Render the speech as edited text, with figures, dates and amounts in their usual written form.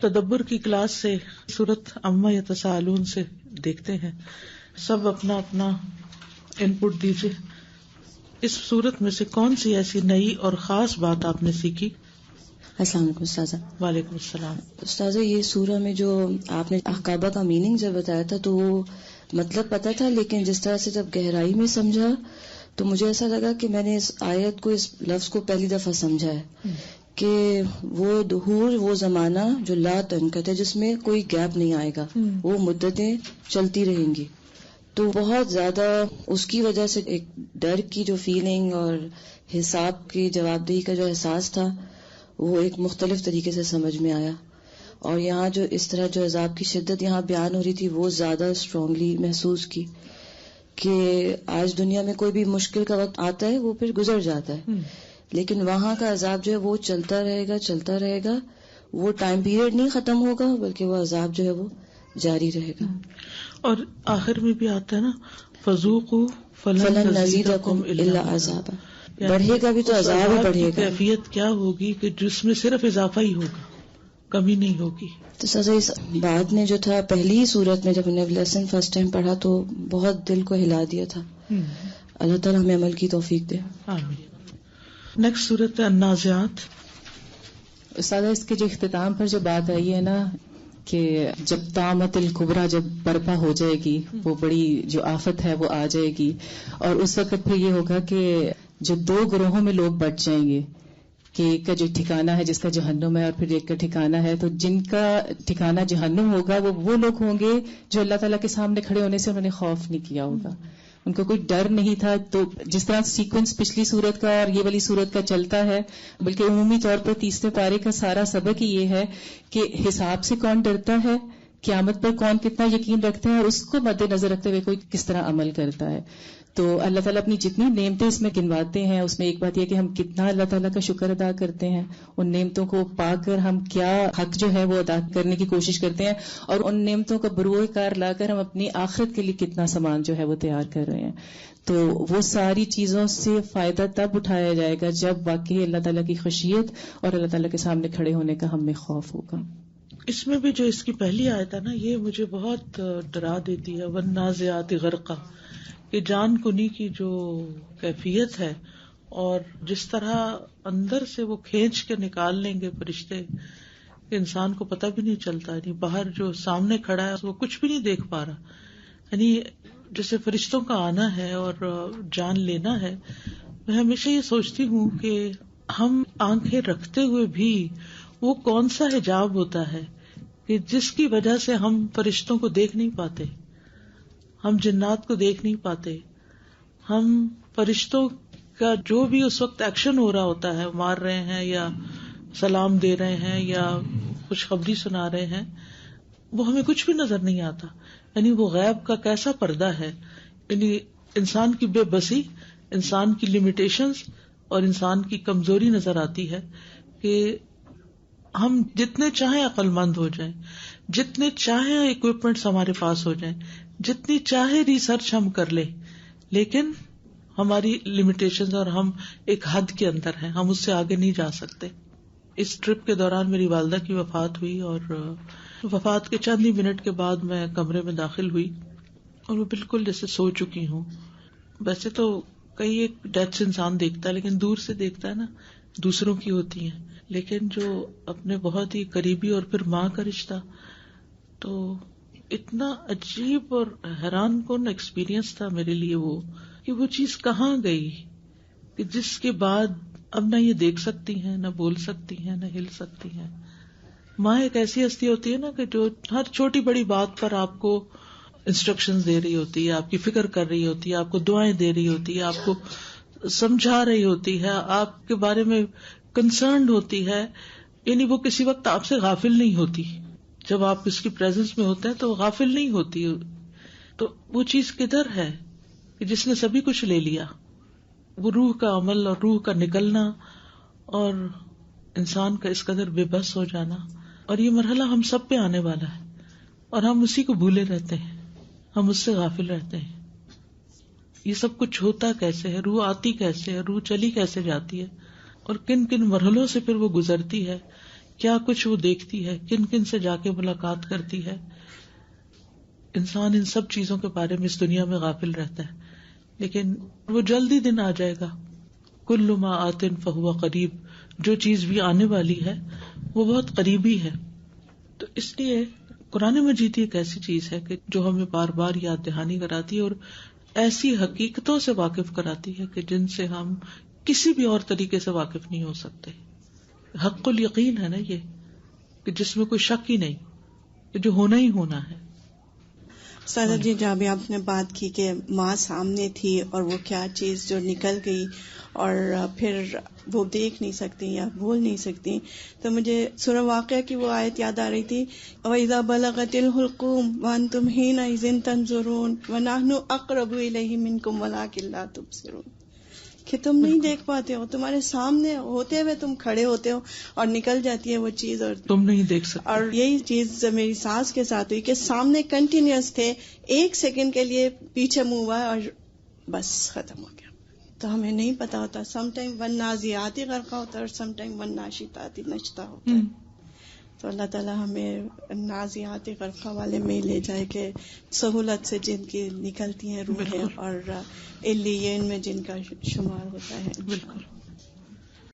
تدبر کی کلاس سے سورۃ عما یتساءلون سے دیکھتے ہیں. سب اپنا اپنا ان پٹ دیجیے. اس سورت میں سے کون سی ایسی نئی اور خاص بات آپ نے سیکھی؟ السلام علیکم استاذہ. وعلیکم السلام. استاذہ یہ سورہ میں جو آپ نے عقابہ کا میننگ جب بتایا تھا تو وہ مطلب پتہ تھا، لیکن جس طرح سے جب گہرائی میں سمجھا تو مجھے ایسا لگا کہ میں نے اس آیت کو، اس لفظ کو پہلی دفعہ سمجھا ہے کہ وہ دہور، وہ زمانہ جو لا تنقطع ہے، جس میں کوئی گیپ نہیں آئے گا، وہ مدتیں چلتی رہیں گی. تو بہت زیادہ اس کی وجہ سے ایک ڈر کی جو فیلنگ اور حساب کی جواب دہی کا جو احساس تھا وہ ایک مختلف طریقے سے سمجھ میں آیا. اور یہاں جو اس طرح جو عذاب کی شدت یہاں بیان ہو رہی تھی وہ زیادہ اسٹرانگلی محسوس کی کہ آج دنیا میں کوئی بھی مشکل کا وقت آتا ہے وہ پھر گزر جاتا ہے، لیکن وہاں کا عذاب جو ہے وہ چلتا رہے گا. وہ ٹائم پیریڈ نہیں ختم ہوگا بلکہ وہ عذاب جو ہے وہ جاری رہے گا. اور آخر میں بھی آتا ہے نا فذوقوا فلن نزیدکم الا عذابا، بڑھے گا بھی تو عذاب ہی بڑھے گا. کیفیت کیا ہوگی کہ جس میں صرف اضافہ ہی ہوگا، کمی نہیں ہوگی. تو سزا اس بات نے جو تھا پہلی ہی صورت میں جب انہیں لیسن فرسٹ ٹائم پڑھا تو بہت دل کو ہلا دیا تھا. اللہ تعالیٰ ہمیں عمل کی توفیق دے. آمین. نیکسٹ صورت ہے النازعات. استاد اس کے جو اختتام پر جو بات آئی ہے نا کہ جب طامت الکبریٰ جب برپا ہو جائے گی، وہ بڑی جو آفت ہے وہ آ جائے گی، اور اس وقت پھر یہ ہوگا کہ جو دو گروہوں میں لوگ بٹ جائیں گے کہ ایک کا جو ٹھکانہ ہے جس کا جہنم ہے اور پھر ایک کا ٹھکانہ ہے. تو جن کا ٹھکانہ جہنم ہوگا وہ لوگ ہوں گے جو اللہ تعالیٰ کے سامنے کھڑے ہونے سے انہوں نے خوف نہیں کیا ہوگا، ان کو کوئی ڈر نہیں تھا. تو جس طرح سیکوینس پچھلی سورت کا اور یہ والی سورت کا چلتا ہے، بلکہ عمومی طور پر تیسرے پارے کا سارا سبق ہی یہ ہے کہ حساب سے کون ڈرتا ہے، قیامت پر کون کتنا یقین رکھتا ہے، اور اس کو مد نظر رکھتے ہوئے کوئی کس طرح عمل کرتا ہے. تو اللہ تعالیٰ اپنی جتنی نعمتیں اس میں گنواتے ہیں، اس میں ایک بات یہ کہ ہم کتنا اللہ تعالیٰ کا شکر ادا کرتے ہیں، ان نعمتوں کو پا کر ہم کیا حق جو ہے وہ ادا کرنے کی کوشش کرتے ہیں، اور ان نعمتوں کا بروئے کار لا کر ہم اپنی آخرت کے لیے کتنا سامان جو ہے وہ تیار کر رہے ہیں. تو وہ ساری چیزوں سے فائدہ تب اٹھایا جائے گا جب واقعی اللہ تعالیٰ کی خشیت اور اللہ تعالیٰ کے سامنے کھڑے ہونے کا ہم میں خوف ہوگا. اس میں بھی جو اس کی پہلی آیت ہے نا، یہ مجھے بہت ڈرا دیتی ہے. والنازعات غرقا، کہ جان کنی کی جو کیفیت ہے اور جس طرح اندر سے وہ کھینچ کے نکال لیں گے فرشتے کہ انسان کو پتہ بھی نہیں چلتا. یعنی باہر جو سامنے کھڑا ہے وہ کچھ بھی نہیں دیکھ پا رہا. یعنی جیسے فرشتوں کا آنا ہے اور جان لینا ہے. میں ہمیشہ یہ سوچتی ہوں کہ ہم آنکھیں رکھتے ہوئے بھی وہ کون سا حجاب ہوتا ہے کہ جس کی وجہ سے ہم فرشتوں کو دیکھ نہیں پاتے، ہم جنات کو دیکھ نہیں پاتے، ہم فرشتوں کا جو بھی اس وقت ایکشن ہو رہا ہوتا ہے، مار رہے ہیں یا سلام دے رہے ہیں یا خوشخبری سنا رہے ہیں، وہ ہمیں کچھ بھی نظر نہیں آتا. یعنی وہ غیب کا کیسا پردہ ہے. یعنی انسان کی بے بسی، انسان کی لمیٹیشنز اور انسان کی کمزوری نظر آتی ہے کہ ہم جتنے چاہیں عقل مند ہو جائیں، جتنے چاہیں اکوپمنٹس ہمارے پاس ہو جائیں، جتنی چاہے ریسرچ ہم کر لیں، لیکن ہماری لمیٹیشنز اور ہم ایک حد کے اندر ہیں، ہم اس سے آگے نہیں جا سکتے. اس ٹرپ کے دوران میری والدہ کی وفات ہوئی اور وفات کے چند ہی منٹ کے بعد میں کمرے میں داخل ہوئی اور وہ بالکل جیسے سو چکی ہوں. ویسے تو کئی ایک ڈیتھ انسان دیکھتا ہے لیکن دور سے دیکھتا ہے نا، دوسروں کی ہوتی ہیں، لیکن جو اپنے بہت ہی قریبی اور پھر ماں کا رشتہ، تو اتنا عجیب اور حیران کن ایکسپیرینس تھا میرے لیے وہ کہ وہ چیز کہاں گئی کہ جس کے بعد اب نہ یہ دیکھ سکتی ہیں، نہ بول سکتی ہیں، نہ ہل سکتی ہیں. ماں ایک ایسی ہستی ہوتی ہے نا کہ جو ہر چھوٹی بڑی بات پر آپ کو انسٹرکشنز دے رہی ہوتی ہے، آپ کی فکر کر رہی ہوتی ہے، آپ کو دعائیں دے رہی ہوتی ہے، آپ کو سمجھا رہی ہوتی ہے، آپ کے بارے میں کنسرنڈ ہوتی ہے. یعنی وہ کسی وقت آپ سے غافل نہیں ہوتی. جب آپ اس کی پریزنس میں ہوتے ہیں تو غافل نہیں ہوتی. تو وہ چیز کدھر ہے کہ جس نے سبھی کچھ لے لیا؟ وہ روح کا عمل اور روح کا نکلنا اور انسان کا اس قدر بے بس ہو جانا. اور یہ مرحلہ ہم سب پہ آنے والا ہے اور ہم اسی کو بھولے رہتے ہیں، ہم اس سے غافل رہتے ہیں. یہ سب کچھ ہوتا کیسے ہے، روح آتی کیسے ہے، روح چلی کیسے جاتی ہے اور کن کن مرحلوں سے پھر وہ گزرتی ہے، کیا کچھ وہ دیکھتی ہے، کن کن سے جا کے ملاقات کرتی ہے. انسان ان سب چیزوں کے بارے میں اس دنیا میں غافل رہتا ہے، لیکن وہ جلدی دن آ جائے گا. کل ما آت فہو قریب، جو چیز بھی آنے والی ہے وہ بہت قریبی ہے. تو اس لیے قرآن مجید ایک ایسی چیز ہے کہ جو ہمیں بار بار یاد دہانی کراتی ہے اور ایسی حقیقتوں سے واقف کراتی ہے کہ جن سے ہم کسی بھی اور طریقے سے واقف نہیں ہو سکتے. حق الیقین ہے نا یہ، کہ جس میں کوئی شک ہی نہیں، کہ جو ہونا ہی ہونا ہے. سادہ جی جہاں بھی آپ نے بات کی کہ ماں سامنے تھی اور وہ کیا چیز جو نکل گئی اور پھر وہ دیکھ نہیں سکتی یا بھول نہیں سکتی، تو مجھے سورہ واقعہ کی وہ آیت یاد آ رہی تھی، وَإِذَا بَلَغَتِ الْحُلْقُومَ وَأَنْتُمْ حِينَئِذٍ تَنظُرُونَ وَنَحْنُ أَقْرَبُ إِلَيْهِ مِنْكُمْ وَلَكِنْ لَا تُبْصِرُونَ، کہ تم نہیں دیکھ پاتے ہو، تمہارے سامنے ہوتے ہوئے تم کھڑے ہوتے ہو اور نکل جاتی ہے وہ چیز اور تم نہیں دیکھ سکتے. اور یہی چیز میری ساس کے ساتھ ہوئی کہ سامنے کنٹینیوس تھے، ایک سیکنڈ کے لیے پیچھے منہ ہوا اور بس ختم ہو گیا. تو ہمیں نہیں پتا ہوتا، سم ٹائم ون نازیاتی غرقہ ہوتا ہے اور سم ٹائم ون ناشطاتی نشتا ہوتا ہے. تو اللہ تعالیٰ ہمیں نازیاتی غرقہ والے میں لے جائے کہ سہولت سے جن کی نکلتی ہیں روحیں اور علیین میں جن کا شمار ہوتا ہے. بالکل.